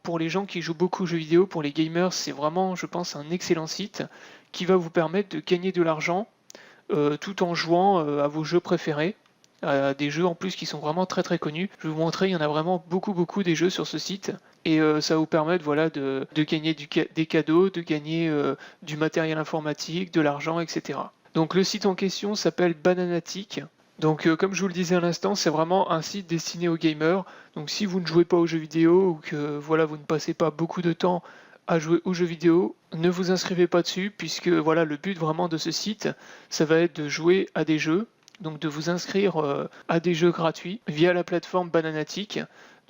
pour les gens qui jouent beaucoup aux jeux vidéo, pour les gamers, c'est vraiment, je pense, un excellent site qui va vous permettre de gagner de l'argent tout en jouant à vos jeux préférés. Des jeux en plus qui sont vraiment très très connus. Je vais vous montrer, il y en a vraiment beaucoup des jeux sur ce site et ça va vous permettre voilà, de gagner des cadeaux, de gagner du matériel informatique, de l'argent, etc. Donc le site en question s'appelle Bananatic. Donc comme je vous le disais à l'instant, c'est vraiment un site destiné aux gamers. Donc si vous ne jouez pas aux jeux vidéo ou que voilà, vous ne passez pas beaucoup de temps à jouer aux jeux vidéo, ne vous inscrivez pas dessus puisque voilà, le but vraiment de ce site, ça va être de jouer à des jeux, donc de vous inscrire à des jeux gratuits via la plateforme Bananatic.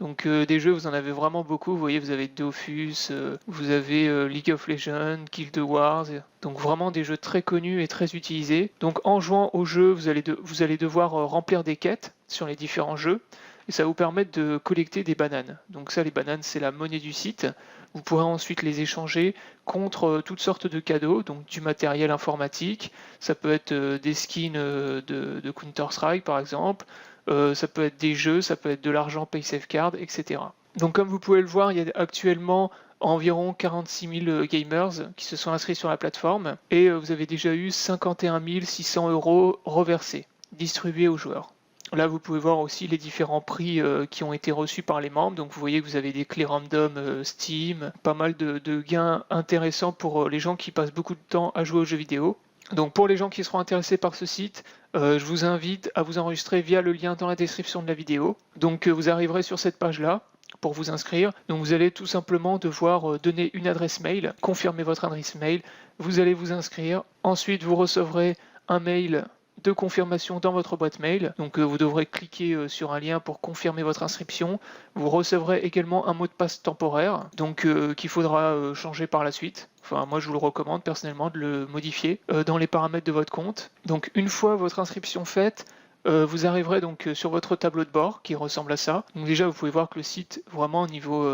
Donc des jeux, vous en avez vraiment beaucoup. Vous voyez, vous avez Dofus, vous avez League of Legends, Guild Wars. Donc vraiment des jeux très connus et très utilisés. Donc en jouant aux jeux, vous allez devoir remplir des quêtes sur les différents jeux. Et ça va vous permettre de collecter des bananes. Donc ça, les bananes, c'est la monnaie du site. Vous pourrez ensuite les échanger contre toutes sortes de cadeaux, donc du matériel informatique. Ça peut être des skins de Counter-Strike par exemple. Ça peut être des jeux, ça peut être de l'argent PaySafeCard, etc. Donc comme vous pouvez le voir, il y a actuellement environ 46 000 gamers qui se sont inscrits sur la plateforme et vous avez déjà eu 51 600 € reversés, distribués aux joueurs. Là, vous pouvez voir aussi les différents prix qui ont été reçus par les membres. Donc, vous voyez que vous avez des clés random Steam, pas mal de gains intéressants pour les gens qui passent beaucoup de temps à jouer aux jeux vidéo. Donc, pour les gens qui seront intéressés par ce site, je vous invite à vous enregistrer via le lien dans la description de la vidéo. Donc, vous arriverez sur cette page-là pour vous inscrire. Donc, vous allez tout simplement devoir donner une adresse mail, confirmer votre adresse mail. Vous allez vous inscrire. Ensuite, vous recevrez un mail de confirmation dans votre boîte mail. Donc vous devrez cliquer sur un lien pour confirmer votre inscription. Vous recevrez également un mot de passe temporaire, donc qu'il faudra changer par la suite. Enfin, moi je vous le recommande personnellement de le modifier dans les paramètres de votre compte. Donc une fois votre inscription faite, vous arriverez donc sur votre tableau de bord qui ressemble à ça. Donc déjà vous pouvez voir que le site vraiment au niveau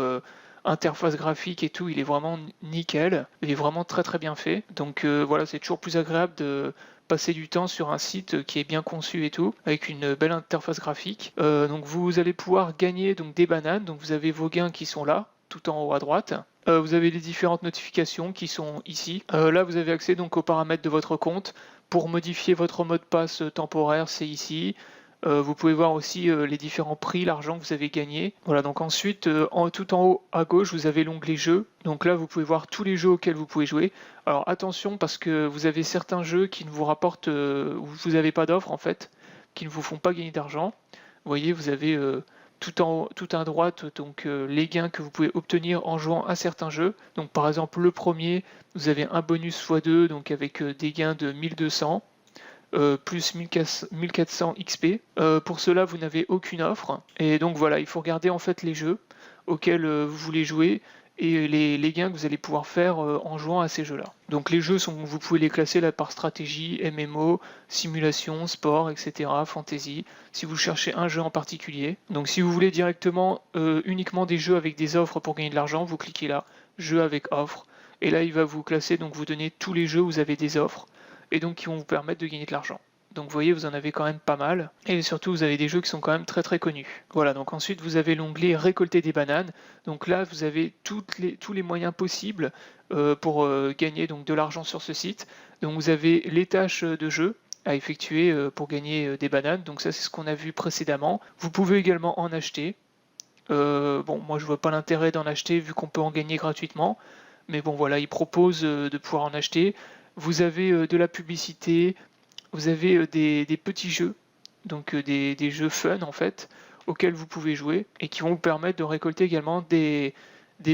interface graphique et tout, il est vraiment nickel, il est vraiment très bien fait. Donc voilà, c'est toujours plus agréable de passer du temps sur un site qui est bien conçu et tout, avec une belle interface graphique. Donc vous allez pouvoir gagner donc des bananes, donc vous avez vos gains qui sont là, tout en haut à droite. Vous avez les différentes notifications qui sont ici. Là vous avez accès donc aux paramètres de votre compte. Pour modifier votre mot de passe temporaire, c'est ici. Vous pouvez voir aussi les différents prix, l'argent que vous avez gagné. Voilà, donc ensuite, tout en haut à gauche, vous avez l'onglet jeux. Donc là, vous pouvez voir tous les jeux auxquels vous pouvez jouer. Alors attention, parce que vous avez certains jeux qui ne vous rapportent, où vous n'avez pas d'offre en fait, qui ne vous font pas gagner d'argent. Vous voyez, vous avez tout à droite donc les gains que vous pouvez obtenir en jouant à certains jeux. Donc par exemple, le premier, vous avez un bonus x2, donc avec des gains de 1200. Plus 1400 XP. Pour cela, vous n'avez aucune offre. Et donc voilà, il faut regarder en fait les jeux auxquels vous voulez jouer et les gains que vous allez pouvoir faire en jouant à ces jeux-là. Donc les jeux, vous pouvez les classer là par stratégie, MMO, simulation, sport, etc., fantasy, si vous cherchez un jeu en particulier. Donc si vous voulez directement uniquement des jeux avec des offres pour gagner de l'argent, vous cliquez là, jeu avec offre. Et là, il va vous classer, donc vous donner tous les jeux où vous avez des offres et donc qui vont vous permettre de gagner de l'argent. Donc vous voyez, vous en avez quand même pas mal, et surtout vous avez des jeux qui sont quand même très connus. Voilà, donc ensuite vous avez l'onglet récolter des bananes, donc là vous avez tous les moyens possibles pour gagner donc de l'argent sur ce site. Donc vous avez les tâches de jeu à effectuer pour gagner des bananes, donc ça c'est ce qu'on a vu précédemment. Vous pouvez également en acheter. Bon, moi je vois pas l'intérêt d'en acheter vu qu'on peut en gagner gratuitement, mais bon voilà, ils proposent de pouvoir en acheter. Vous avez de la publicité, vous avez des petits jeux, donc des jeux fun en fait, auxquels vous pouvez jouer et qui vont vous permettre de récolter également des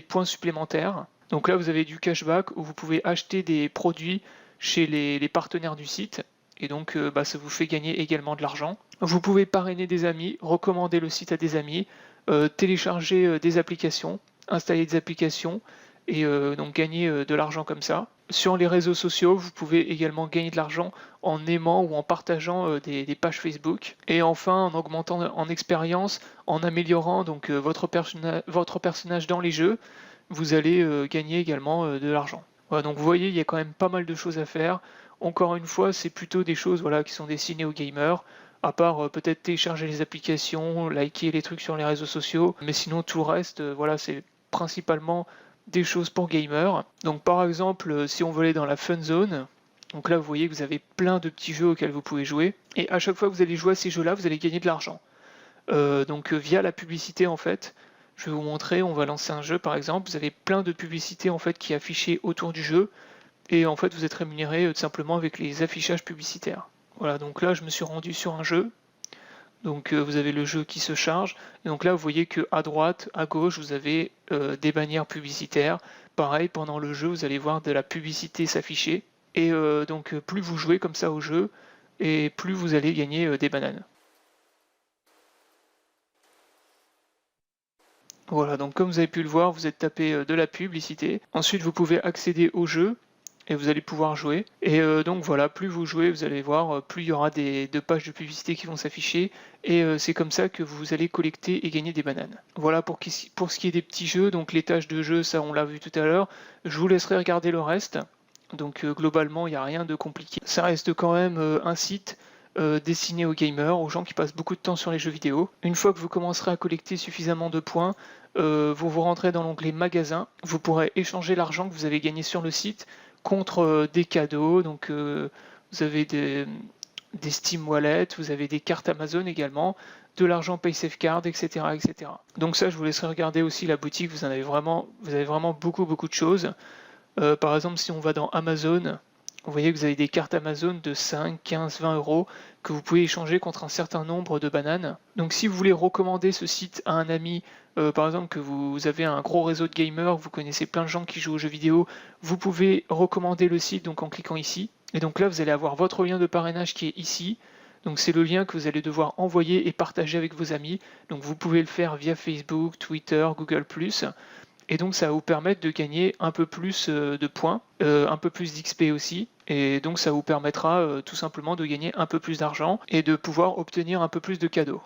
points supplémentaires. Donc là vous avez du cashback où vous pouvez acheter des produits chez les partenaires du site et donc ça vous fait gagner également de l'argent. Vous pouvez parrainer des amis, recommander le site à des amis, télécharger des applications, installer des applications et donc gagner de l'argent comme ça. Sur les réseaux sociaux, vous pouvez également gagner de l'argent en aimant ou en partageant des pages Facebook. Et enfin, en augmentant en expérience, en améliorant donc votre personnage dans les jeux, vous allez gagner également de l'argent. Voilà, donc vous voyez, il y a quand même pas mal de choses à faire. Encore une fois, c'est plutôt des choses voilà, qui sont destinées aux gamers, à part peut-être télécharger les applications, liker les trucs sur les réseaux sociaux, mais sinon tout le reste, voilà, c'est principalement des choses pour gamers. Donc par exemple, si on veut aller dans la Fun Zone, donc là vous voyez que vous avez plein de petits jeux auxquels vous pouvez jouer, et à chaque fois que vous allez jouer à ces jeux-là, vous allez gagner de l'argent. Donc via la publicité en fait, je vais vous montrer, on va lancer un jeu par exemple, vous avez plein de publicités en fait qui affichent autour du jeu, et en fait vous êtes rémunéré tout simplement avec les affichages publicitaires. Voilà, donc là je me suis rendu sur un jeu, donc vous avez le jeu qui se charge, et donc là vous voyez que à droite, à gauche, vous avez des bannières publicitaires. Pareil, pendant le jeu, vous allez voir de la publicité s'afficher, et donc plus vous jouez comme ça au jeu, et plus vous allez gagner des bananes. Voilà, donc comme vous avez pu le voir, vous êtes tapé de la publicité. Ensuite, vous pouvez accéder au jeu et vous allez pouvoir jouer. Et donc voilà, plus vous jouez, vous allez voir, plus il y aura de pages de publicité qui vont s'afficher. Et c'est comme ça que vous allez collecter et gagner des bananes. Voilà pour ce qui est des petits jeux, donc les tâches de jeu, ça on l'a vu tout à l'heure. Je vous laisserai regarder le reste. Donc globalement, il n'y a rien de compliqué. Ça reste quand même un site destiné aux gamers, aux gens qui passent beaucoup de temps sur les jeux vidéo. Une fois que vous commencerez à collecter suffisamment de points, vous rentrez dans l'onglet Magasin. Vous pourrez échanger l'argent que vous avez gagné sur le site contre des cadeaux. Donc vous avez des Steam Wallet, vous avez des cartes Amazon également, de l'argent PaySafeCard, etc., etc. Donc ça, je vous laisserai regarder aussi la boutique. Vous avez vraiment beaucoup de choses. Par exemple, si on va dans Amazon, vous voyez que vous avez des cartes Amazon de 5, 15, 20 euros que vous pouvez échanger contre un certain nombre de bananes. Donc si vous voulez recommander ce site à un ami, par exemple que vous avez un gros réseau de gamers, vous connaissez plein de gens qui jouent aux jeux vidéo, vous pouvez recommander le site donc en cliquant ici. Et donc là, vous allez avoir votre lien de parrainage qui est ici. Donc c'est le lien que vous allez devoir envoyer et partager avec vos amis. Donc vous pouvez le faire via Facebook, Twitter, Google+. Et donc ça va vous permettre de gagner un peu plus de points, un peu plus d'XP aussi, et donc ça vous permettra tout simplement de gagner un peu plus d'argent et de pouvoir obtenir un peu plus de cadeaux.